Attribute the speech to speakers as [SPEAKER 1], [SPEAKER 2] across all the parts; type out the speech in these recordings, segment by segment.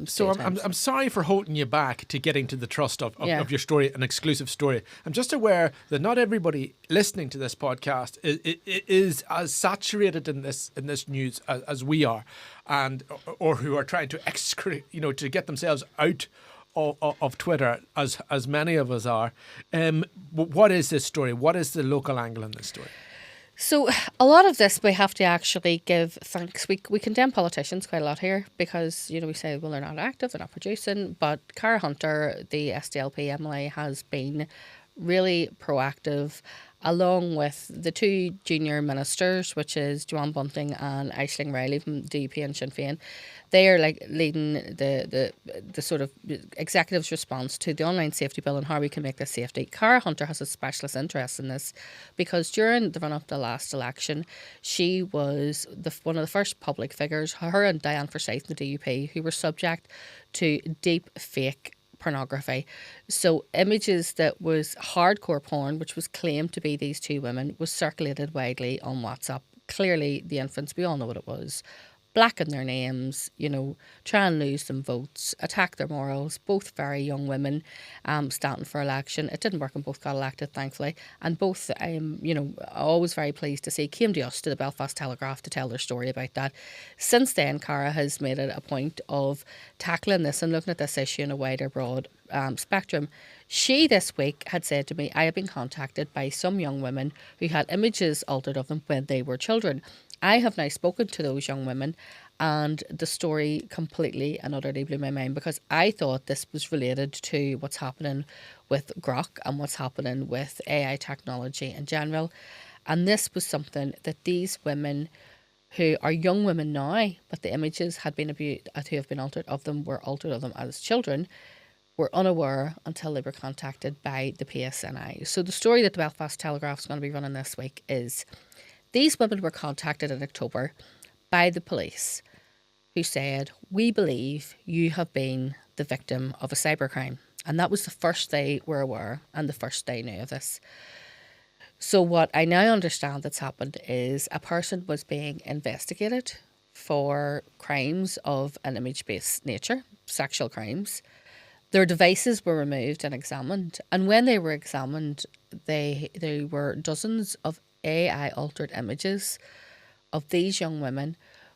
[SPEAKER 1] So I'm sorry for holding you back to getting to the trust of your story, an exclusive story. I'm just aware that not everybody listening to this podcast is as saturated in this news as we are, and or who are trying to to get themselves out of Twitter as many of us are. What is this story? What is the local angle in this story?
[SPEAKER 2] So a lot of this we have to actually give thanks. We condemn politicians quite a lot here because, we say, well, they're not active, they're not producing. But Cara Hunter, the SDLP MLA, has been really proactive, along with the two junior ministers, which is Joanne Bunting and Aisling Riley from DUP and Sinn Féin. They are leading the sort of executive's response to the online safety bill and how we can make this safety. Cara Hunter has a specialist interest in this because during the run-up to the last election, she was one of the first public figures, her and Diane Forsyth, the DUP, who were subject to deep fake pornography. So images that was hardcore porn, which was claimed to be these two women, was circulated widely on WhatsApp. Clearly the infants, we all know what it was. Blacken their names, try and lose them votes, attack their morals. Both very young women standing for election. It didn't work and both got elected, thankfully. And both, always very pleased to see, came to us, to the Belfast Telegraph, to tell their story about that. Since then, Cara has made it a point of tackling this and looking at this issue in a wider, broad spectrum. She this week had said to me, I have been contacted by some young women who had images altered of them when they were children. I have now spoken to those young women, and the story completely and utterly blew my mind because I thought this was related to what's happening with Grok and what's happening with AI technology in general. And this was something that these women, who are young women now, but the images had been abused, who have been altered of them, were altered of them as children, were unaware until they were contacted by the PSNI. So the story that the Belfast Telegraph is going to be running this week is these women were contacted in October by the police who said, we believe you have been the victim of a cybercrime. And that was the first they were aware and the first they knew of this. So what I now understand that's happened is a person was being investigated for crimes of an image-based nature, sexual crimes. Their devices were removed and examined. And when they were examined, there were dozens of AI altered images of these young women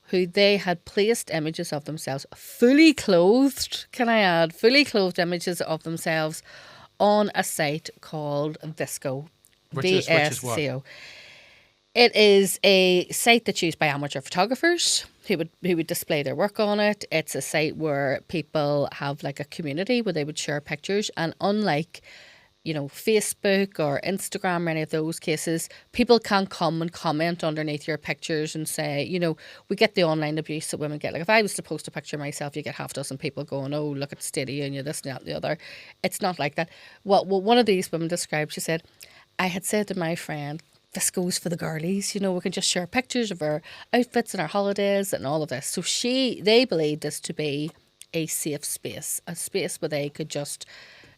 [SPEAKER 2] who they had placed images of themselves fully clothed, can I add, fully clothed images of themselves on a site called Visco.
[SPEAKER 1] Which is what?
[SPEAKER 2] It is a site that's used by amateur photographers who would display their work on it. It's a site where people have like a community where they would share pictures, and unlike Facebook or Instagram or any of those cases, people can come and comment underneath your pictures and say, we get the online abuse that women get. Like if I was to post a picture of myself, you get half a dozen people going, oh, look at the state of you and you this and that and the other. It's not like that. Well, one of these women described, she said, I had said to my friend, this goes for the girlies, we can just share pictures of our outfits and our holidays and all of this. So they believed this to be a safe space, a space where they could just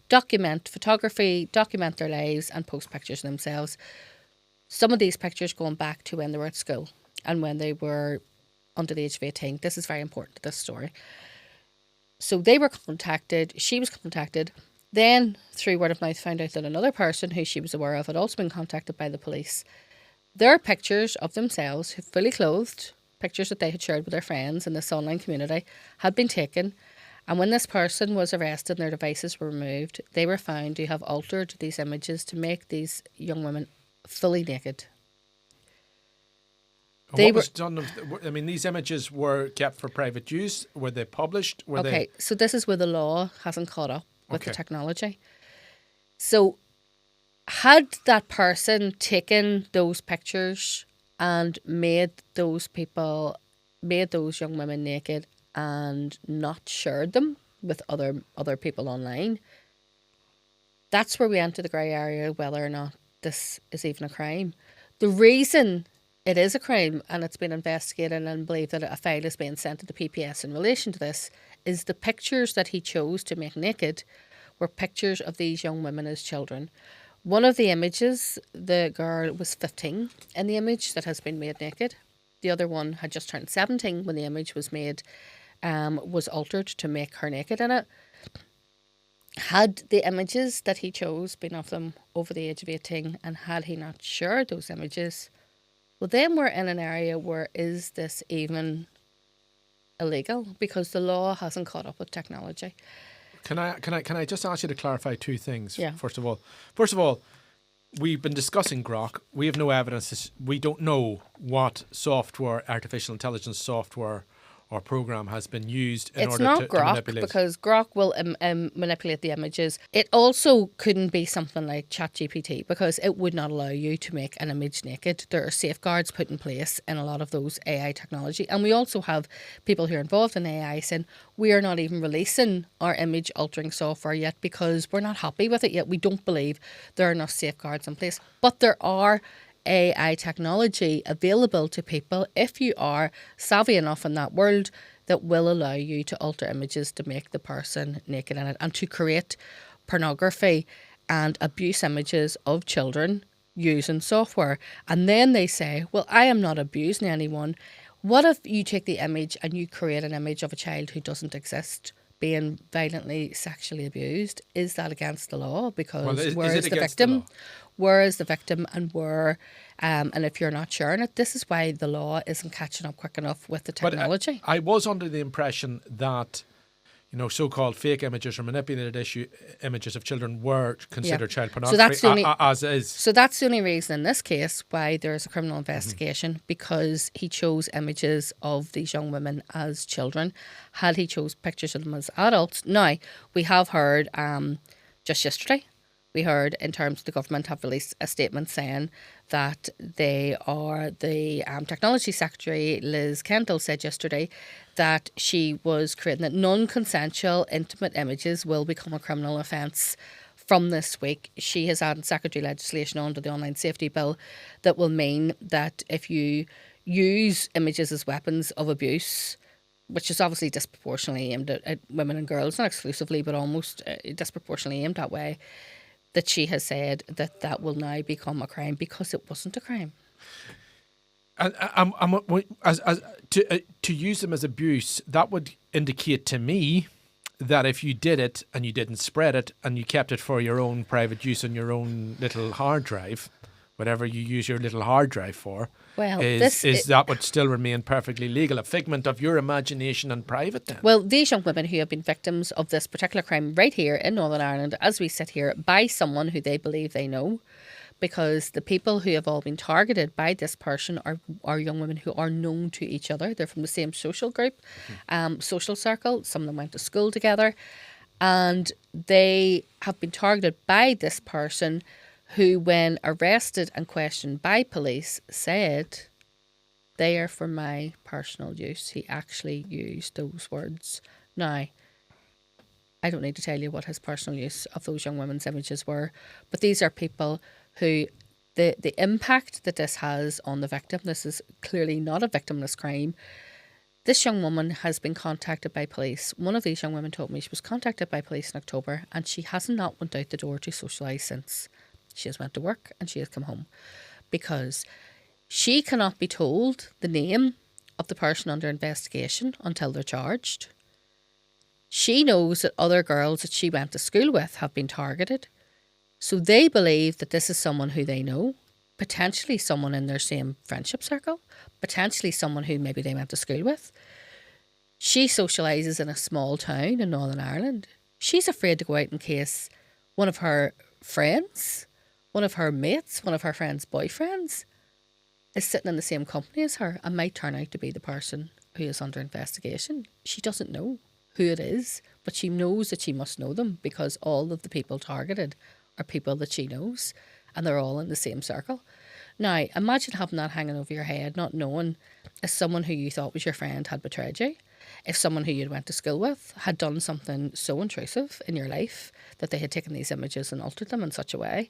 [SPEAKER 2] document photography, document their lives and post pictures of themselves. Some of these pictures going back to when they were at school and when they were under the age of 18. This is very important to this story. So they were contacted, she was contacted, then through word of mouth found out that another person who she was aware of had also been contacted by the police. Their pictures of themselves, fully clothed, pictures that they had shared with their friends in this online community, had been taken. And when this person was arrested and their devices were removed, they were found to have altered these images to make these young women fully naked.
[SPEAKER 1] What was done? These images were kept for private use. Were they published?
[SPEAKER 2] So this is where the law hasn't caught up with the technology. So had that person taken those pictures and made those young women naked and not shared them with other people online, that's where we enter the grey area whether or not this is even a crime. The reason it is a crime and it's been investigated and believe that a file is being sent to the PPS in relation to this is the pictures that he chose to make naked were pictures of these young women as children. One of the images, the girl was 15 in the image that has been made naked. The other one had just turned 17 when the image was made was altered to make her naked in it. Had the images that he chose been of them over the age of 18, and had he not shared those images, well, then we're in an area where is this even illegal? Because the law hasn't caught up with technology.
[SPEAKER 1] Can I just ask you to clarify two things?
[SPEAKER 2] Yeah.
[SPEAKER 1] First of all, we've been discussing Grok. We have no evidence. We don't know what software, artificial intelligence software or program has been used in order to manipulate.
[SPEAKER 2] Because Grok will manipulate the images. It also couldn't be something like ChatGPT because it would not allow you to make an image naked. There are safeguards put in place in a lot of those AI technology. And we also have people who are involved in AI saying we are not even releasing our image altering software yet because we're not happy with it yet. We don't believe there are enough safeguards in place. But there are AI technology available to people if you are savvy enough in that world that will allow you to alter images to make the person naked in it and to create pornography and abuse images of children using software. And then they say, well, I am not abusing anyone. What if you take the image and you create an image of a child who doesn't exist being violently sexually abused? Is that against the law? Because where is the victim? Where is the victim and where, and if you're not sharing it, this is why the law isn't catching up quick enough with the technology.
[SPEAKER 1] But I was under the impression that, so-called fake images or manipulated images of children were considered child pornography, as is.
[SPEAKER 2] So that's the only reason in this case why there's a criminal investigation, because he chose images of these young women as children. Had he chose pictures of them as adults? Now, we have heard just yesterday, we heard in terms the government have released a statement saying that they are the Technology Secretary, Liz Kendall, said yesterday that she was creating that non-consensual intimate images will become a criminal offence from this week. She has added secondary legislation onto the online safety bill that will mean that if you use images as weapons of abuse, which is obviously disproportionately aimed at women and girls, not exclusively, but almost disproportionately aimed that way, that she has said that will now become a crime because it wasn't a crime. To use them as abuse, that would indicate to me that if you did it and you didn't spread it and you kept it for your own private use on your own little hard drive, whatever you use your little hard drive for, that would still remain perfectly legal, a figment of your imagination and private then. Well, these young women who have been victims of this particular crime right here in Northern Ireland, as we sit here, by someone who they believe they know, because the people who have all been targeted by this person are young women who are known to each other. They're from the same social group, social circle. Some of them went to school together, and they have been targeted by this person who, when arrested and questioned by police, said, they are for my personal use. He actually used those words. Now, I don't need to tell you what his personal use of those young women's images were, but these are people who, the impact that this has on the victim, this is clearly not a victimless crime. This young woman has been contacted by police. One of these young women told me she was contacted by police in October and she has not went out the door to socialise since. She has went to work and she has come home because she cannot be told the name of the person under investigation until they're charged. She knows that other girls that she went to school with have been targeted. So they believe that this is someone who they know, potentially someone in their same friendship circle, potentially someone who maybe they went to school with. She socialises in a small town in Northern Ireland. She's afraid to go out in case one of her friends, one of her mates, one of her friends' boyfriends is sitting in the same company as her and might turn out to be the person who is under investigation. She doesn't know who it is, but she knows that she must know them because all of the people targeted are people that she knows and they're all in the same circle. Now, imagine having that hanging over your head, not knowing if someone who you thought was your friend had betrayed you, if someone who you'd went to school with had done something so intrusive in your life that they had taken these images and altered them in such a way.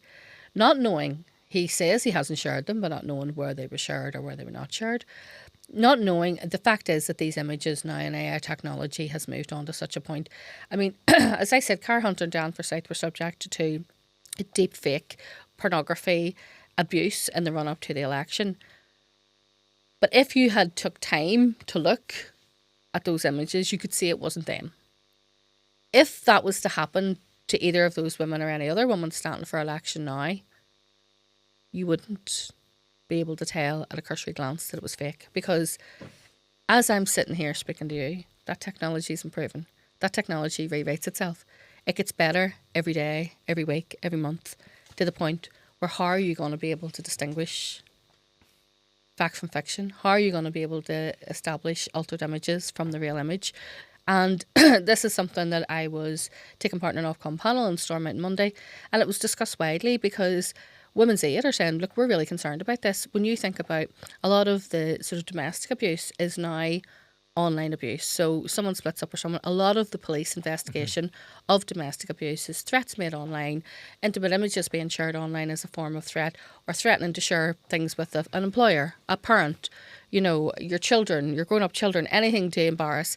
[SPEAKER 2] Not knowing, he says he hasn't shared them, but not knowing where they were shared or where they were not shared. Not knowing, the fact is that these images now in AI technology has moved on to such a point. I mean, as I said, Cara Hunter and Dan Forsyth were subject to deep fake pornography abuse in the run-up to the election. But if you had took time to look at those images, you could see it wasn't them. If that was to happen to either of those women or any other woman standing for election now, you wouldn't be able to tell at a cursory glance that it was fake. Because as I'm sitting here speaking to you, that technology is improving. That technology rewrites itself. It gets better every day, every week, every month, to the point where how are you going to be able to distinguish fact from fiction? How are you going to be able to establish altered images from the real image? And this is something that I was taking part in an Ofcom panel on Stormont Monday, and it was discussed widely because Women's Aid are saying, look, we're really concerned about this. When you think about a lot of the sort of domestic abuse is now online abuse. So someone splits up or someone, a lot of the police investigation of domestic abuse is threats made online, intimate images being shared online as a form of threat, or threatening to share things with an employer, a parent, you know, your children, your grown-up children, anything to embarrass.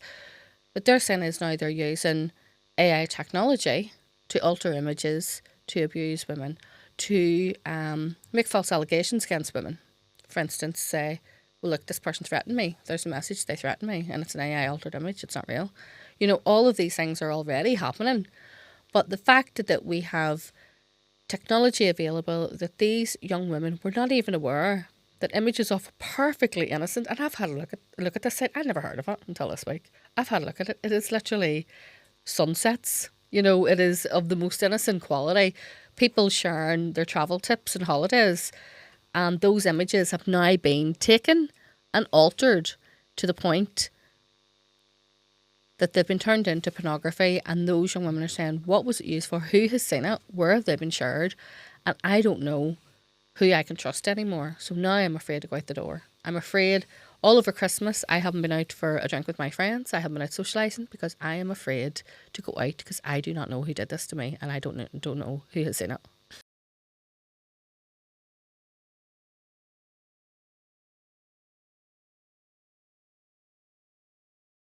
[SPEAKER 2] What they're saying is now they're using AI technology to alter images, to abuse women, to make false allegations against women. For instance, say, well, look, this person threatened me. There's a message, they threatened me, and it's an AI altered image, it's not real. You know, all of these things are already happening. But the fact that we have technology available, that these young women were not even aware that images of perfectly innocent, and I've had a look at this site. I'd never heard of it until this week. I've had a look at it. It is literally sunsets. You know, it is of the most innocent quality. People sharing their travel tips and holidays, and those images have now been taken and altered to the point that they've been turned into pornography, and those young women are saying, what was it used for? Who has seen it? Where have they been shared? And I don't know who I can trust anymore. So now I'm afraid to go out the door. I'm afraid all over Christmas I haven't been out for a drink with my friends. I haven't been out socialising because I am afraid to go out because I do not know who did this to me, and I don't know who has seen it.